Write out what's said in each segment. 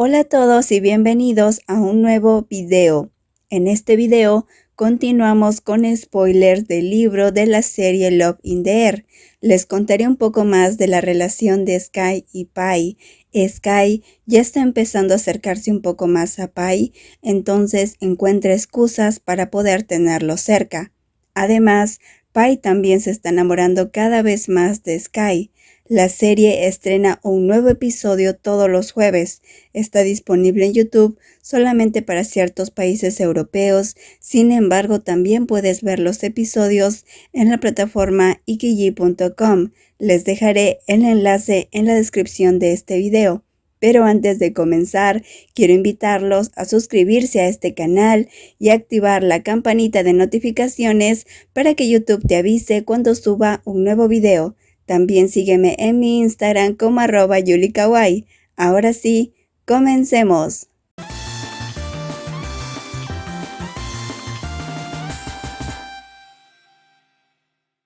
Hola a todos y bienvenidos a un nuevo video. En este video continuamos con spoilers del libro de la serie Love in the Air. Les contaré un poco más de la relación de Sky y Pai. Sky ya está empezando a acercarse un poco más a Pai, entonces encuentra excusas para poder tenerlo cerca. Además, Pai también se está enamorando cada vez más de Sky. La serie estrena un nuevo episodio todos los jueves. Está disponible en YouTube solamente para ciertos países europeos. Sin embargo, también puedes ver los episodios en la plataforma ikiji.com. Les dejaré el enlace en la descripción de este video. Pero antes de comenzar, quiero invitarlos a suscribirse a este canal y activar la campanita de notificaciones para que YouTube te avise cuando suba un nuevo video. También sígueme en mi Instagram como @yulikawaii. Ahora sí, comencemos.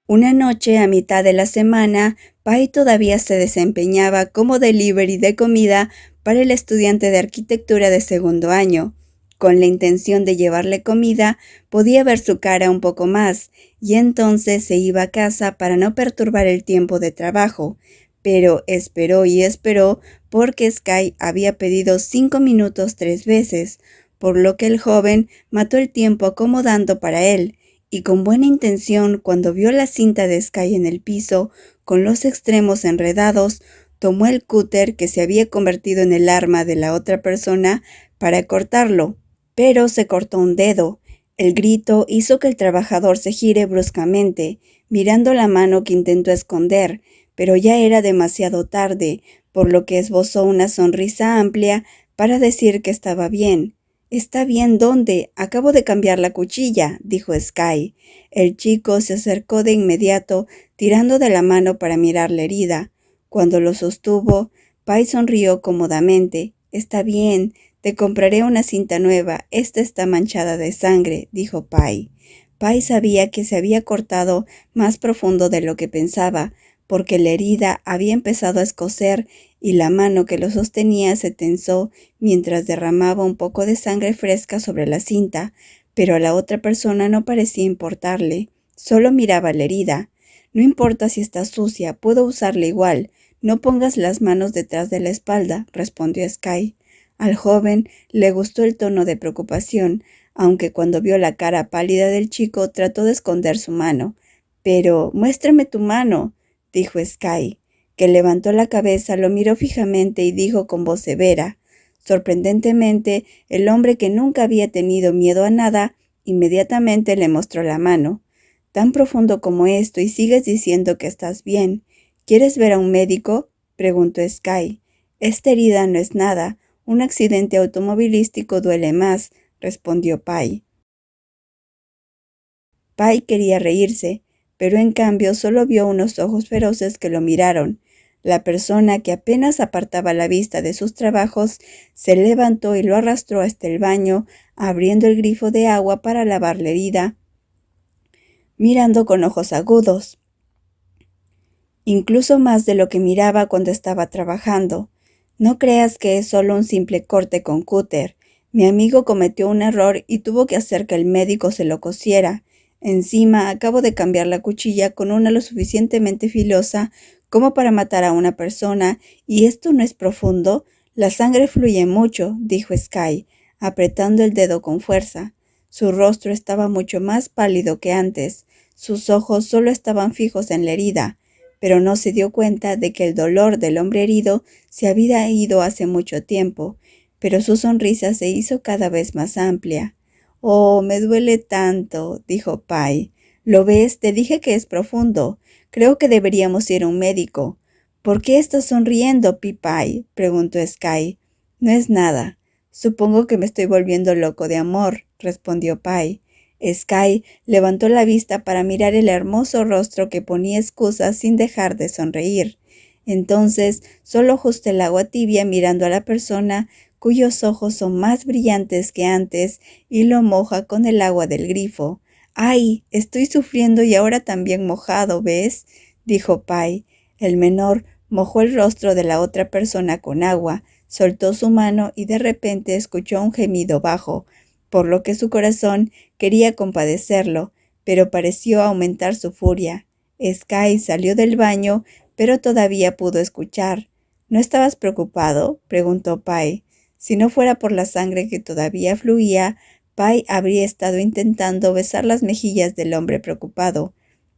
Una noche a mitad de la semana, Pai todavía se desempeñaba como delivery de comida para el estudiante de arquitectura de segundo año. Con la intención de llevarle comida, podía ver su cara un poco más, y entonces se iba a casa para no perturbar el tiempo de trabajo. Pero esperó y esperó porque Sky había pedido 5 minutos 3 veces, por lo que el joven mató el tiempo acomodando para él, y con buena intención, cuando vio la cinta de Sky en el piso, con los extremos enredados, tomó el cúter que se había convertido en el arma de la otra persona para cortarlo. Pero se cortó un dedo. El grito hizo que el trabajador se gire bruscamente, mirando la mano que intentó esconder, pero ya era demasiado tarde, por lo que esbozó una sonrisa amplia para decir que estaba bien. «¿Está bien dónde? Acabo de cambiar la cuchilla», dijo Sky. El chico se acercó de inmediato, tirando de la mano para mirar la herida. Cuando lo sostuvo, Pai sonrió cómodamente. «Está bien. Te compraré una cinta nueva. Esta está manchada de sangre», dijo Pai. Pai sabía que se había cortado más profundo de lo que pensaba, porque la herida había empezado a escocer y la mano que lo sostenía se tensó mientras derramaba un poco de sangre fresca sobre la cinta, pero a la otra persona no parecía importarle. Solo miraba la herida. «No importa si está sucia, puedo usarla igual. No pongas las manos detrás de la espalda», respondió Sky. Al joven le gustó el tono de preocupación, aunque cuando vio la cara pálida del chico trató de esconder su mano. «Pero, muéstrame tu mano», dijo Sky, que levantó la cabeza, lo miró fijamente y dijo con voz severa. Sorprendentemente, el hombre, que nunca había tenido miedo a nada, inmediatamente le mostró la mano. «Tan profundo como esto y sigues diciendo que estás bien. ¿Quieres ver a un médico?», preguntó Sky. «Esta herida no es nada. Un accidente automovilístico duele más», respondió Pai. Pai quería reírse, pero en cambio solo vio unos ojos feroces que lo miraron. La persona, que apenas apartaba la vista de sus trabajos, se levantó y lo arrastró hasta el baño, abriendo el grifo de agua para lavar la herida, mirando con ojos agudos, incluso más de lo que miraba cuando estaba trabajando. «No creas que es solo un simple corte con cúter. Mi amigo cometió un error y tuvo que hacer que el médico se lo cosiera. Encima, acabo de cambiar la cuchilla con una lo suficientemente filosa como para matar a una persona, y esto no es profundo. La sangre fluye mucho», dijo Sky, apretando el dedo con fuerza. Su rostro estaba mucho más pálido que antes. Sus ojos solo estaban fijos en la herida, pero no se dio cuenta de que el dolor del hombre herido se había ido hace mucho tiempo, pero su sonrisa se hizo cada vez más amplia. «Oh, me duele tanto», dijo Pai. «¿Lo ves? Te dije que es profundo. Creo que deberíamos ir a un médico». «¿Por qué estás sonriendo, Pai?», preguntó Sky. «No es nada. Supongo que me estoy volviendo loco de amor», respondió Pai. Sky levantó la vista para mirar el hermoso rostro que ponía excusas sin dejar de sonreír. Entonces solo ajustó el agua tibia mirando a la persona cuyos ojos son más brillantes que antes y lo moja con el agua del grifo. «¡Ay! Estoy sufriendo y ahora también mojado, ¿ves?», dijo Pai. El menor mojó el rostro de la otra persona con agua, Soltó su mano y de repente escuchó un gemido bajo, por lo que su corazón quería compadecerlo, pero pareció aumentar su furia. Sky salió del baño, pero todavía pudo escuchar. ¿No estabas preocupado?, preguntó Pai. Si no fuera por la sangre que todavía fluía, Pai habría estado intentando besar las mejillas del hombre preocupado,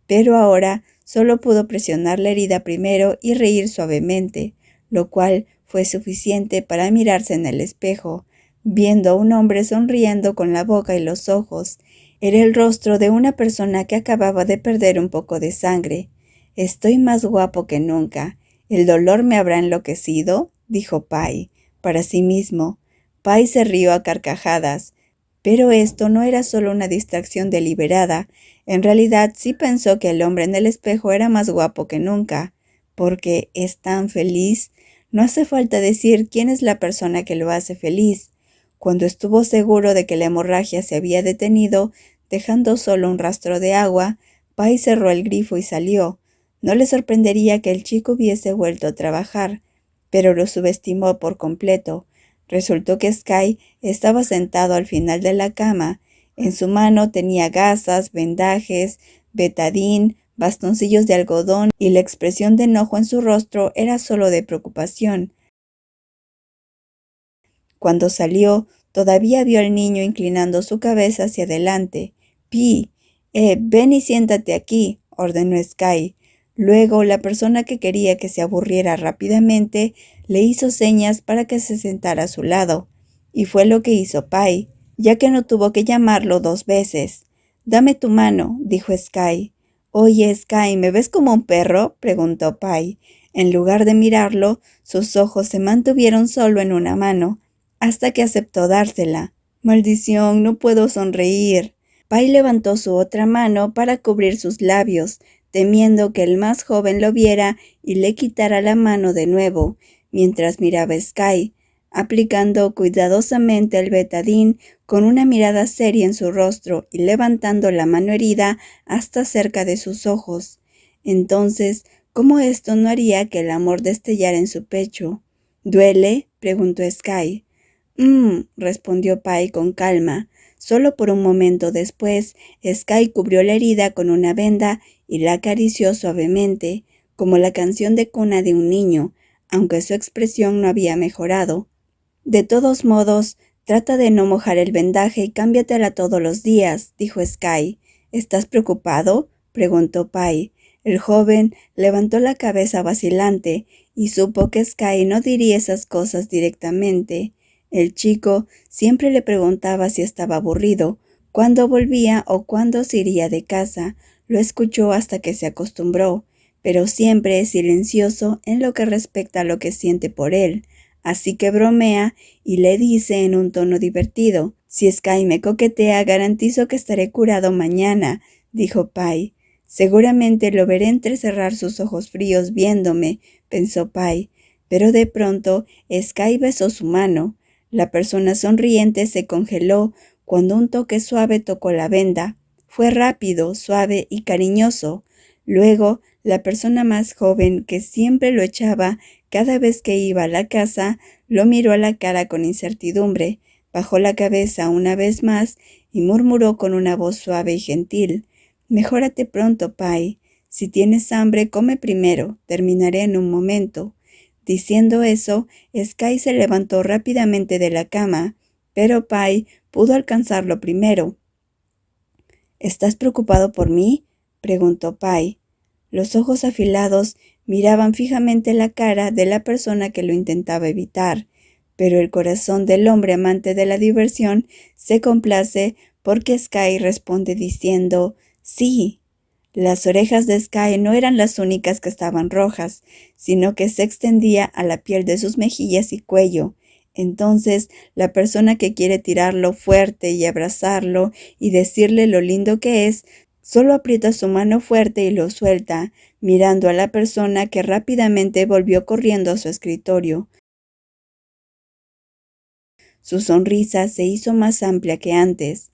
pero ahora solo pudo presionar la herida primero y reír suavemente, lo cual fue suficiente para mirarse en el espejo, viendo a un hombre sonriendo con la boca y los ojos. Era el rostro de una persona que acababa de perder un poco de sangre. «Estoy más guapo que nunca. ¿El dolor me habrá enloquecido?», dijo Pai, para sí mismo. Pai se rió a carcajadas, pero esto no era solo una distracción deliberada. En realidad sí pensó que el hombre en el espejo era más guapo que nunca, porque es tan feliz. No hace falta decir quién es la persona que lo hace feliz. Cuando estuvo seguro de que la hemorragia se había detenido, dejando solo un rastro de agua, Pai cerró el grifo y salió. No le sorprendería que el chico hubiese vuelto a trabajar, pero lo subestimó por completo. Resultó que Sky estaba sentado al final de la cama. En su mano tenía gasas, vendajes, betadine, bastoncillos de algodón, y la expresión de enojo en su rostro era solo de preocupación. Cuando salió, todavía vio al niño inclinando su cabeza hacia adelante. «Pi, ven y siéntate aquí», ordenó Sky. Luego, la persona que quería que se aburriera rápidamente le hizo señas para que se sentara a su lado, y fue lo que hizo Pai, ya que no tuvo que llamarlo 2 veces. «Dame tu mano», dijo Sky. «Oye, Sky, ¿me ves como un perro?», preguntó Pai. En lugar de mirarlo, sus ojos se mantuvieron solo en una mano, hasta que aceptó dársela. «Maldición, no puedo sonreír». Pai levantó su otra mano para cubrir sus labios, temiendo que el más joven lo viera y le quitara la mano de nuevo, mientras miraba a Sky, aplicando cuidadosamente el betadine con una mirada seria en su rostro y levantando la mano herida hasta cerca de sus ojos. Entonces, ¿cómo esto no haría que el amor destellara en su pecho? «¿Duele?», preguntó Sky. Respondió Pai con calma. Solo por un momento después, Sky cubrió la herida con una venda y la acarició suavemente, como la canción de cuna de un niño, aunque su expresión no había mejorado. «De todos modos, trata de no mojar el vendaje y cámbiatela todos los días», dijo Sky. «¿Estás preocupado?», preguntó Pai. El joven levantó la cabeza vacilante y supo que Sky no diría esas cosas directamente. El chico siempre le preguntaba si estaba aburrido, cuándo volvía o cuándo se iría de casa. Lo escuchó hasta que se acostumbró, pero siempre es silencioso en lo que respecta a lo que siente por él. Así que bromea y le dice en un tono divertido: «Si Sky me coquetea, garantizo que estaré curado mañana», dijo Pai. «Seguramente lo veré entrecerrar sus ojos fríos viéndome», pensó Pai. Pero de pronto Sky besó su mano. La persona sonriente se congeló cuando un toque suave tocó la venda. Fue rápido, suave y cariñoso. Luego, la persona más joven, que siempre lo echaba cada vez que iba a la casa, lo miró a la cara con incertidumbre, bajó la cabeza una vez más y murmuró con una voz suave y gentil: «Mejórate pronto, Pai. Si tienes hambre, come primero. Terminaré en un momento». Diciendo eso, Sky se levantó rápidamente de la cama, pero Pai pudo alcanzarlo primero. «¿Estás preocupado por mí?», preguntó Pai. Los ojos afilados miraban fijamente la cara de la persona que lo intentaba evitar, pero el corazón del hombre amante de la diversión se complace porque Sky responde diciendo: «Sí». Las orejas de Sky no eran las únicas que estaban rojas, sino que se extendía a la piel de sus mejillas y cuello. Entonces, la persona que quiere tirarlo fuerte y abrazarlo y decirle lo lindo que es, solo aprieta su mano fuerte y lo suelta, mirando a la persona que rápidamente volvió corriendo a su escritorio. Su sonrisa se hizo más amplia que antes.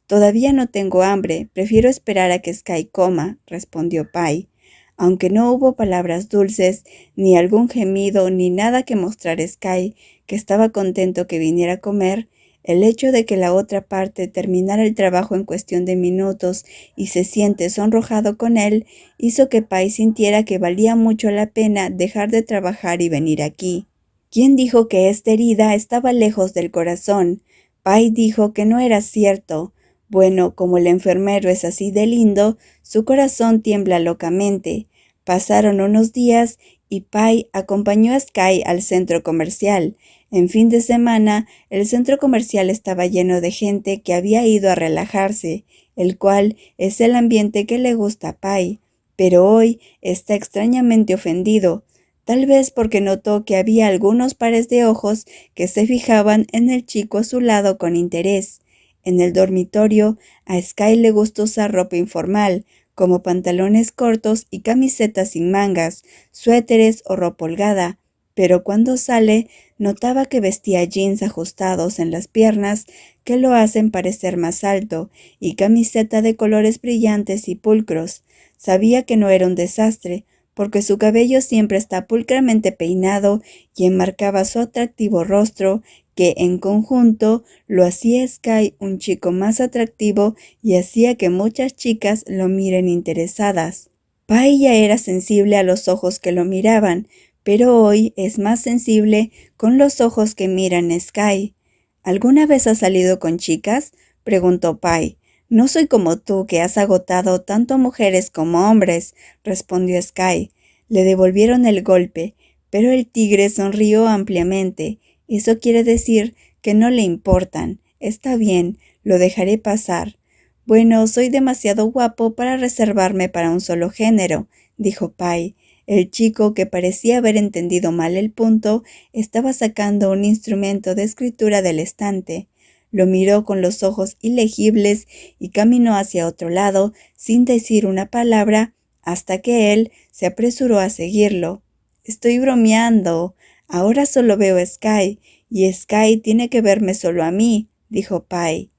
«Todavía no tengo hambre, prefiero esperar a que Sky coma», respondió Pai. Aunque no hubo palabras dulces, ni algún gemido, ni nada que mostrar a Sky que estaba contento que viniera a comer, el hecho de que la otra parte terminara el trabajo en cuestión de minutos y se siente sonrojado con él, hizo que Pai sintiera que valía mucho la pena dejar de trabajar y venir aquí. ¿Quién dijo que esta herida estaba lejos del corazón? Pai dijo que no era cierto. Bueno, como el enfermero es así de lindo, su corazón tiembla locamente. Pasaron unos días y Pai acompañó a Sky al centro comercial. En fin de semana, el centro comercial estaba lleno de gente que había ido a relajarse, el cual es el ambiente que le gusta a Pai. Pero hoy está extrañamente ofendido, tal vez porque notó que había algunos pares de ojos que se fijaban en el chico a su lado con interés. En el dormitorio, a Sky le gusta usar ropa informal, como pantalones cortos y camisetas sin mangas, suéteres o ropa holgada, pero cuando sale, notaba que vestía jeans ajustados en las piernas que lo hacen parecer más alto, y camiseta de colores brillantes y pulcros. Sabía que no era un desastre, porque su cabello siempre está pulcramente peinado y enmarcaba su atractivo rostro, que en conjunto lo hacía Sky un chico más atractivo y hacía que muchas chicas lo miren interesadas. Pai ya era sensible a los ojos que lo miraban, pero hoy es más sensible con los ojos que miran a Sky. ¿Alguna vez has salido con chicas?, preguntó Pai. No soy como tú, que has agotado tanto a mujeres como hombres, respondió Sky. Le devolvieron el golpe, pero el tigre sonrió ampliamente. Eso quiere decir que no le importan. Está bien, lo dejaré pasar. Bueno, soy demasiado guapo para reservarme para un solo género, dijo Pai. El chico, que parecía haber entendido mal el punto, estaba sacando un instrumento de escritura del estante. Lo miró con los ojos ilegibles y caminó hacia otro lado sin decir una palabra hasta que él se apresuró a seguirlo. Estoy bromeando. Ahora solo veo a Sky, y Sky tiene que verme solo a mí, dijo Pai.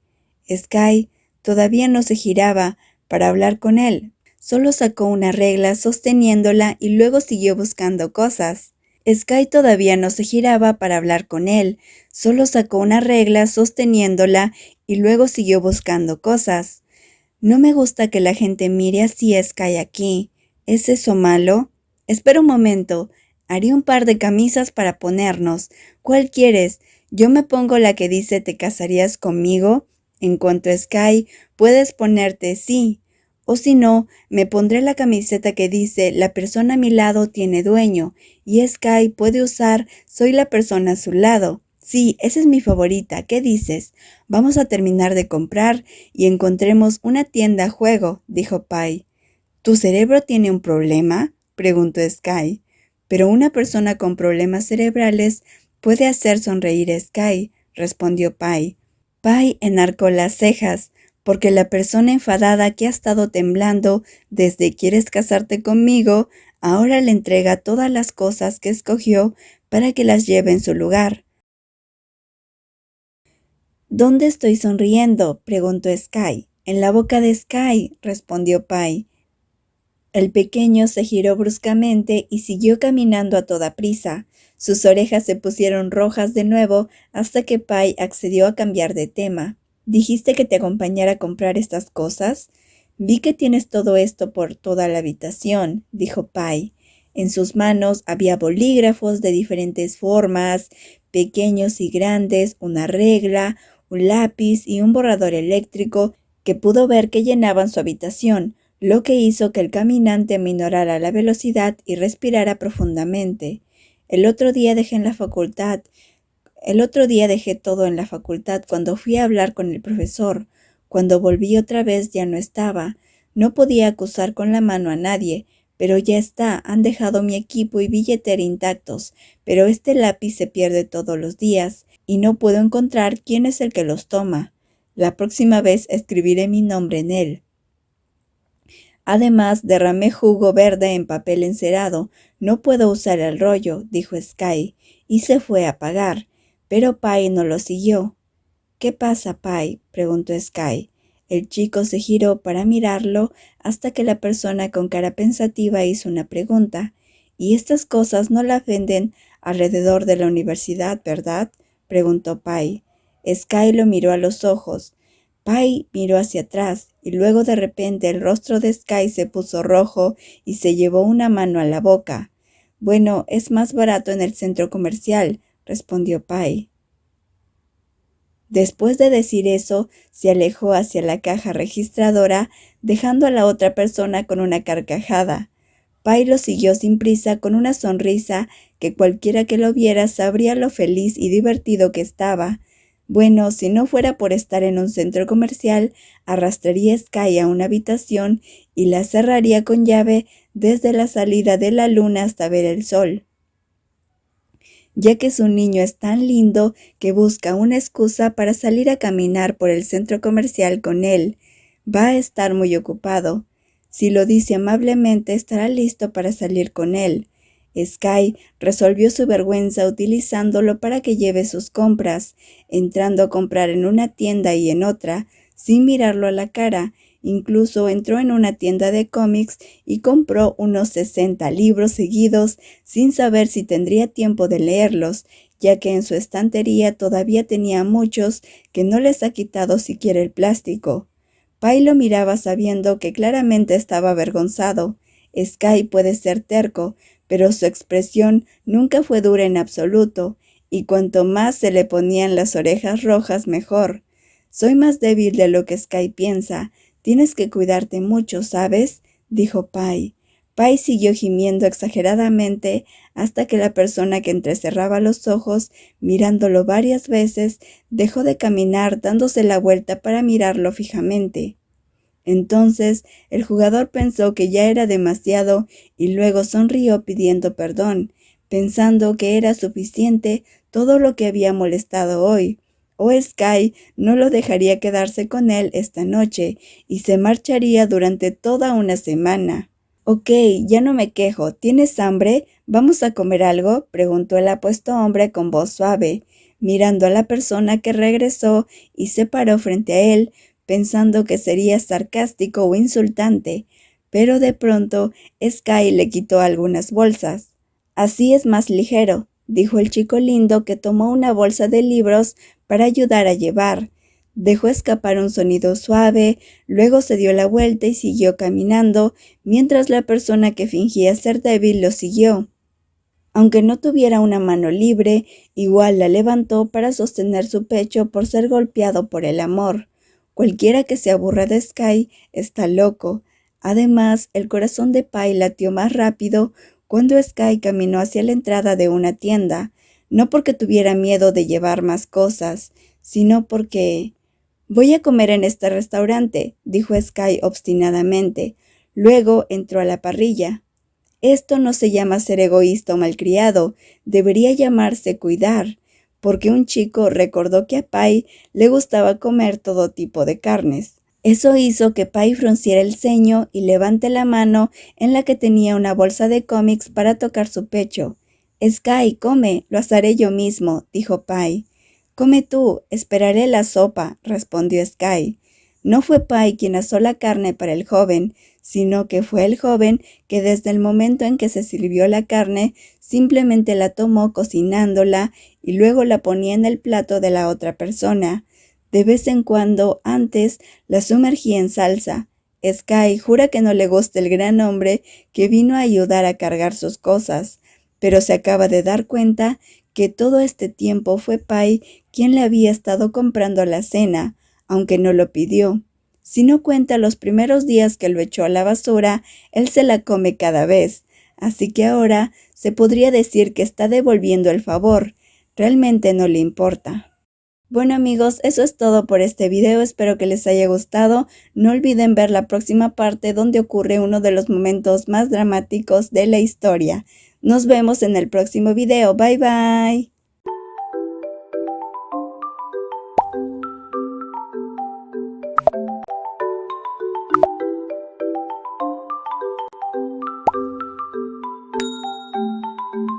Sky todavía no se giraba para hablar con él. Solo sacó una regla sosteniéndola y luego siguió buscando cosas. Sky todavía no se giraba para hablar con él. Solo sacó una regla sosteniéndola y luego siguió buscando cosas. No me gusta que la gente mire así a Sky aquí. ¿Es eso malo? Espera un momento. Haré un par de camisas para ponernos. ¿Cuál quieres? Yo me pongo la que dice ¿te casarías conmigo? En cuanto a Sky, puedes ponerte sí. O si no, me pondré la camiseta que dice la persona a mi lado tiene dueño. Y Sky puede usar soy la persona a su lado. Sí, esa es mi favorita. ¿Qué dices? Vamos a terminar de comprar y encontremos una tienda a juego, dijo Pai. ¿Tu cerebro tiene un problema?, preguntó Sky. Pero una persona con problemas cerebrales puede hacer sonreír a Sky, respondió Pai. Pai enarcó las cejas, porque la persona enfadada que ha estado temblando desde ¿quieres casarte conmigo?, ahora le entrega todas las cosas que escogió para que las lleve en su lugar. ¿Dónde estoy sonriendo?, preguntó Sky. En la boca de Sky, respondió Pai. El pequeño se giró bruscamente y siguió caminando a toda prisa. Sus orejas se pusieron rojas de nuevo hasta que Pai accedió a cambiar de tema. ¿Dijiste que te acompañara a comprar estas cosas? Vi que tienes todo esto por toda la habitación, dijo Pai. En sus manos había bolígrafos de diferentes formas, pequeños y grandes, una regla, un lápiz y un borrador eléctrico que pudo ver que llenaban su habitación, lo que hizo que el caminante aminorara la velocidad y respirara profundamente. El otro día dejé todo en la facultad cuando fui a hablar con el profesor. Cuando volví otra vez ya no estaba. No podía acusar con la mano a nadie, pero ya está, han dejado mi equipo y billetera intactos, pero este lápiz se pierde todos los días y no puedo encontrar quién es el que los toma. La próxima vez escribiré mi nombre en él. Además, derramé jugo verde en papel encerado. No puedo usar el rollo, dijo Sky, y se fue a pagar, pero Pai no lo siguió. ¿Qué pasa, Pai?, preguntó Sky. El chico se giró para mirarlo hasta que la persona con cara pensativa hizo una pregunta. ¿Y estas cosas no la venden alrededor de la universidad, ¿verdad?, preguntó Pai. Sky lo miró a los ojos. Pai miró hacia atrás y luego de repente el rostro de Sky se puso rojo y se llevó una mano a la boca. Bueno, es más barato en el centro comercial, respondió Pai. Después de decir eso, se alejó hacia la caja registradora, dejando a la otra persona con una carcajada. Pai lo siguió sin prisa con una sonrisa que cualquiera que lo viera sabría lo feliz y divertido que estaba. Bueno, si no fuera por estar en un centro comercial, arrastraría a Sky a una habitación y la cerraría con llave desde la salida de la luna hasta ver el sol, ya que su niño es tan lindo que busca una excusa para salir a caminar por el centro comercial con él. Va a estar muy ocupado. Si lo dice amablemente, estará listo para salir con él. Sky resolvió su vergüenza utilizándolo para que lleve sus compras, entrando a comprar en una tienda y en otra, sin mirarlo a la cara. Incluso entró en una tienda de cómics y compró unos 60 libros seguidos sin saber si tendría tiempo de leerlos, ya que en su estantería todavía tenía muchos que no les ha quitado siquiera el plástico. Pai lo miraba sabiendo que claramente estaba avergonzado. Sky puede ser terco, pero su expresión nunca fue dura en absoluto, y cuanto más se le ponían las orejas rojas mejor. Soy más débil de lo que Sky piensa. Tienes que cuidarte mucho, ¿sabes?, dijo Pai. Pai siguió gimiendo exageradamente hasta que la persona que entrecerraba los ojos, mirándolo varias veces, dejó de caminar dándose la vuelta para mirarlo fijamente. Entonces el jugador pensó que ya era demasiado y luego sonrió pidiendo perdón, pensando que era suficiente todo lo que había molestado hoy. O Sky no lo dejaría quedarse con él esta noche y se marcharía durante toda una semana. Ok, ya no me quejo. ¿Tienes hambre? ¿Vamos a comer algo?, preguntó el apuesto hombre con voz suave, mirando a la persona que regresó y se paró frente a él, pensando que sería sarcástico o insultante, pero de pronto Sky le quitó algunas bolsas. Así es más ligero, dijo el chico lindo, que tomó una bolsa de libros para ayudar a llevar. Dejó escapar un sonido suave, luego se dio la vuelta y siguió caminando, mientras la persona que fingía ser débil lo siguió. Aunque no tuviera una mano libre, igual la levantó para sostener su pecho por ser golpeado por el amor. Cualquiera que se aburra de Sky está loco. Además, el corazón de Pai latió más rápido cuando Sky caminó hacia la entrada de una tienda, no porque tuviera miedo de llevar más cosas, sino porque... «Voy a comer en este restaurante», dijo Sky obstinadamente. Luego entró a la parrilla. Esto no se llama ser egoísta o malcriado, debería llamarse cuidar, porque un chico recordó que a Pai le gustaba comer todo tipo de carnes. Eso hizo que Pai frunciera el ceño y levante la mano en la que tenía una bolsa de cómics para tocar su pecho. «Sky, come, lo haré yo mismo», dijo Pai. «Come tú, esperaré la sopa», respondió Sky. No fue Pai quien asó la carne para el joven, sino que fue el joven que desde el momento en que se sirvió la carne, simplemente la tomó cocinándola y luego la ponía en el plato de la otra persona. De vez en cuando, antes, la sumergía en salsa. Sky jura que no le gusta el gran hombre que vino a ayudar a cargar sus cosas, pero se acaba de dar cuenta que todo este tiempo fue Pai quien le había estado comprando la cena, aunque no lo pidió. Si no cuenta los primeros días que lo echó a la basura, él se la come cada vez, así que ahora se podría decir que está devolviendo el favor. Realmente no le importa. Bueno amigos, eso es todo por este video, espero que les haya gustado. No olviden ver la próxima parte donde ocurre uno de los momentos más dramáticos de la historia. Nos vemos en el próximo video, bye bye.